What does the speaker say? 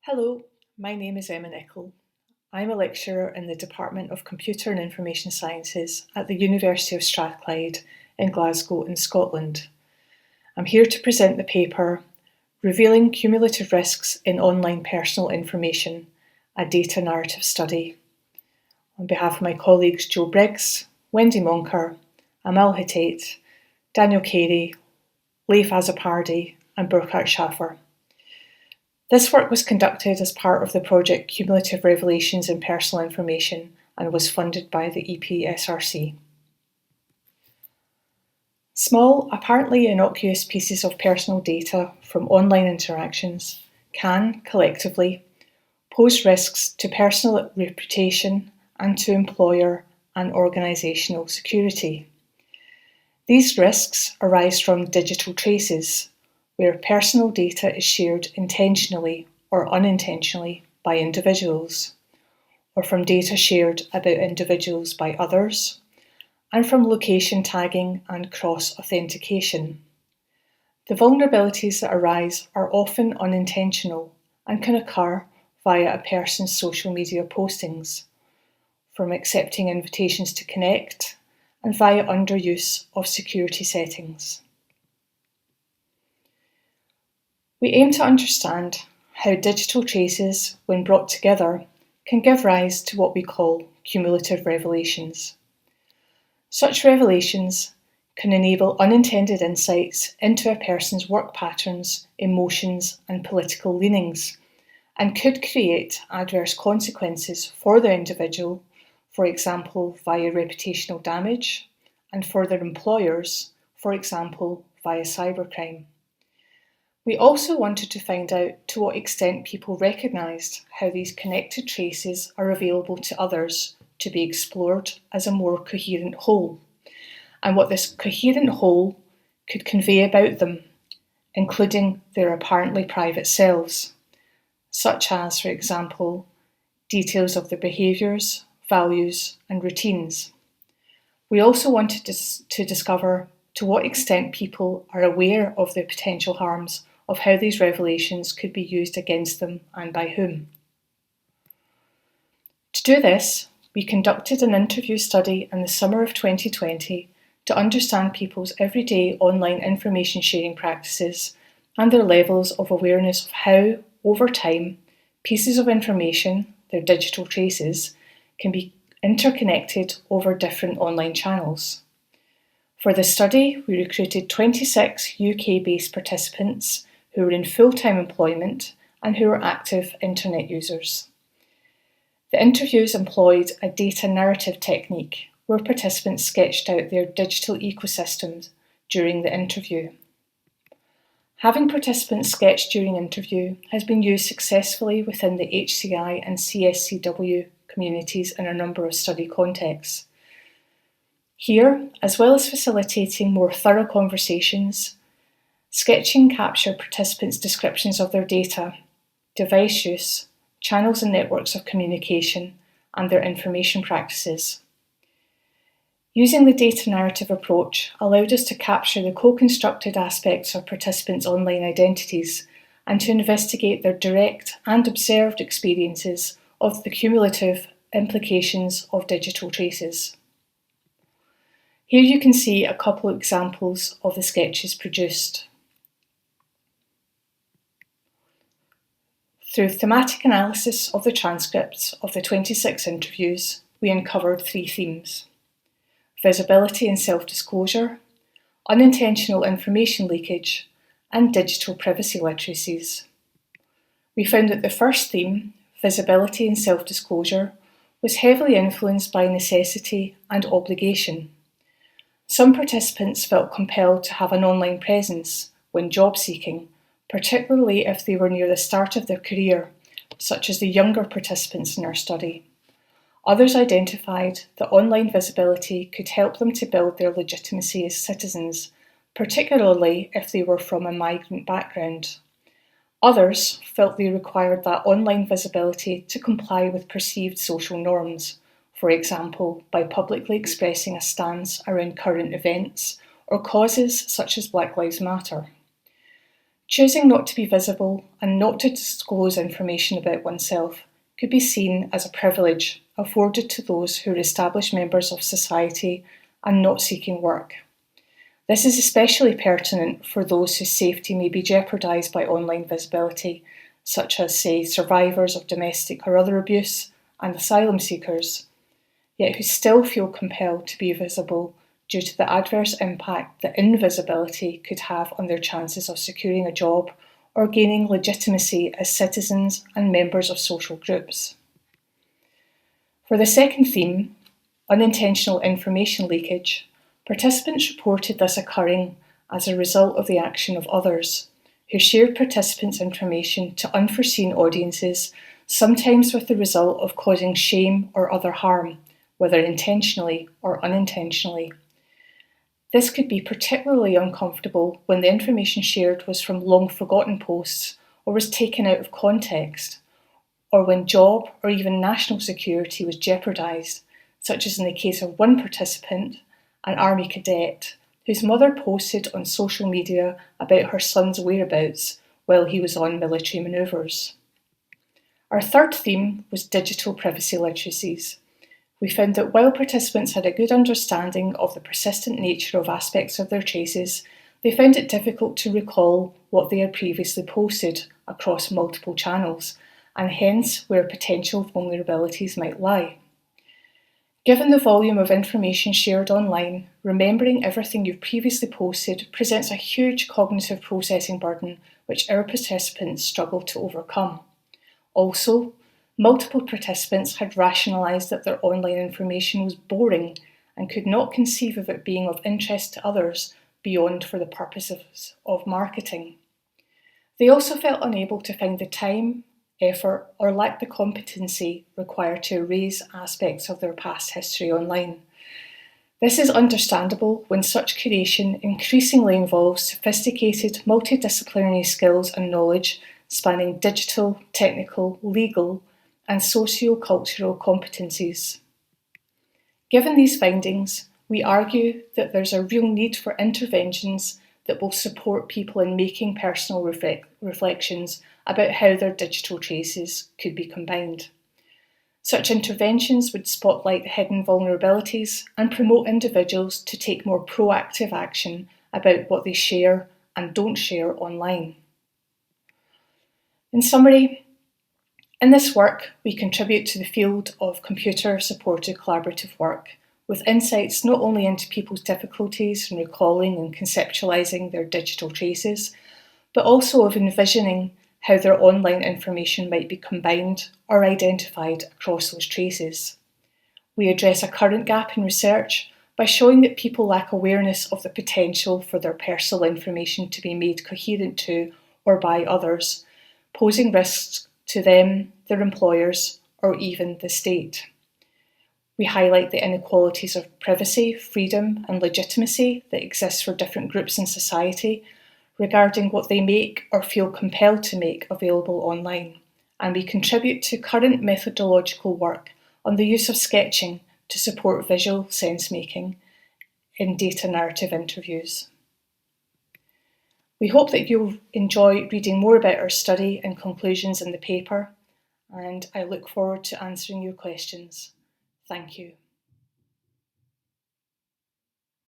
Hello, my name is Nicol. I'm a lecturer in the Department of Computer and Information Sciences at the University of Strathclyde in Glasgow in Scotland. I'm here to present the paper Revealing Cumulative Risks in Online Personal Information, a Data Narrative Study, on behalf of my colleagues Jo Briggs, Wendy Moncur, Amal Htait, Daniel Carey, Leif Azzopardi and Burkhard Schafer. This work was conducted as part of the project Cumulative Revelations in Personal Information and was funded by the EPSRC. Small, apparently innocuous pieces of personal data from online interactions can, collectively, pose risks to personal reputation and to employer and organisational security. These risks arise from digital traces, where personal data is shared intentionally or unintentionally by individuals, or from data shared about individuals by others, and from location tagging and cross-authentication. The vulnerabilities that arise are often unintentional and can occur via a person's social media postings, from accepting invitations to connect, and via underuse of security settings. We aim to understand how digital traces, when brought together, can give rise to what we call cumulative revelations. Such revelations can enable unintended insights into a person's work patterns, emotions, and political leanings, and could create adverse consequences for the individual, for example, via reputational damage, and for their employers, for example, via cybercrime. We also wanted to find out to what extent people recognised how these connected traces are available to others to be explored as a more coherent whole, and what this coherent whole could convey about them, including their apparently private selves, such as, for example, details of their behaviours, values, and routines. We also wanted to discover to what extent people are aware of the potential harms of how these revelations could be used against them and by whom. To do this, we conducted an interview study in the summer of 2020 to understand people's everyday online information sharing practices and their levels of awareness of how, over time, pieces of information, their digital traces, can be interconnected over different online channels. For this study, we recruited 26 UK-based participants who were in full-time employment and who were active internet users. The interviews employed a data narrative technique where participants sketched out their digital ecosystems during the interview. Having participants sketch during interview has been used successfully within the HCI and CSCW communities in a number of study contexts. Here, as well as facilitating more thorough conversations, sketching captured participants' descriptions of their data, device use, channels and networks of communication, and their information practices. Using the data narrative approach allowed us to capture the co-constructed aspects of participants' online identities and to investigate their direct and observed experiences of the cumulative implications of digital traces. Here you can see a couple of examples of the sketches produced. Through thematic analysis of the transcripts of the 26 interviews, we uncovered 3 themes: visibility and self-disclosure, unintentional information leakage, and digital privacy literacies. We found that the first theme, visibility and self-disclosure, was heavily influenced by necessity and obligation. Some participants felt compelled to have an online presence when job seeking, particularly if they were near the start of their career, such as the younger participants in our study. Others identified that online visibility could help them to build their legitimacy as citizens, particularly if they were from a migrant background. Others felt they required that online visibility to comply with perceived social norms, for example, by publicly expressing a stance around current events or causes such as Black Lives Matter. Choosing not to be visible and not to disclose information about oneself could be seen as a privilege afforded to those who are established members of society and not seeking work. This is especially pertinent for those whose safety may be jeopardised by online visibility, such as, say, survivors of domestic or other abuse and asylum seekers, yet who still feel compelled to be visible due to the adverse impact that invisibility could have on their chances of securing a job or gaining legitimacy as citizens and members of social groups. For the second theme, unintentional information leakage, participants reported this occurring as a result of the action of others, who shared participants' information to unforeseen audiences, sometimes with the result of causing shame or other harm, whether intentionally or unintentionally. This could be particularly uncomfortable when the information shared was from long-forgotten posts or was taken out of context, or when job or even national security was jeopardised, such as in the case of one participant, an army cadet, whose mother posted on social media about her son's whereabouts while he was on military manoeuvres. Our third theme was digital privacy literacies. We found that while participants had a good understanding of the persistent nature of aspects of their traces, they found it difficult to recall what they had previously posted across multiple channels, and hence where potential vulnerabilities might lie. Given the volume of information shared online, remembering everything you've previously posted presents a huge cognitive processing burden which our participants struggle to overcome. Also, multiple participants had rationalised that their online information was boring and could not conceive of it being of interest to others beyond for the purposes of marketing. They also felt unable to find the time, effort, or lacked the competency required to erase aspects of their past history online. This is understandable when such curation increasingly involves sophisticated multidisciplinary skills and knowledge spanning digital, technical, legal, and socio-cultural competencies. Given these findings, we argue that there's a real need for interventions that will support people in making personal reflections about how their digital traces could be combined. Such interventions would spotlight hidden vulnerabilities and promote individuals to take more proactive action about what they share and don't share online. In summary, in this work, we contribute to the field of computer-supported collaborative work, with insights not only into people's difficulties in recalling and conceptualising their digital traces, but also of envisioning how their online information might be combined or identified across those traces. We address a current gap in research by showing that people lack awareness of the potential for their personal information to be made coherent to or by others, posing risks to them, their employers, or even the state. We highlight the inequalities of privacy, freedom, and legitimacy that exist for different groups in society regarding what they make or feel compelled to make available online, and we contribute to current methodological work on the use of sketching to support visual sense-making in data narrative interviews. We hope that you'll enjoy reading more about our study and conclusions in the paper, and I look forward to answering your questions. Thank you.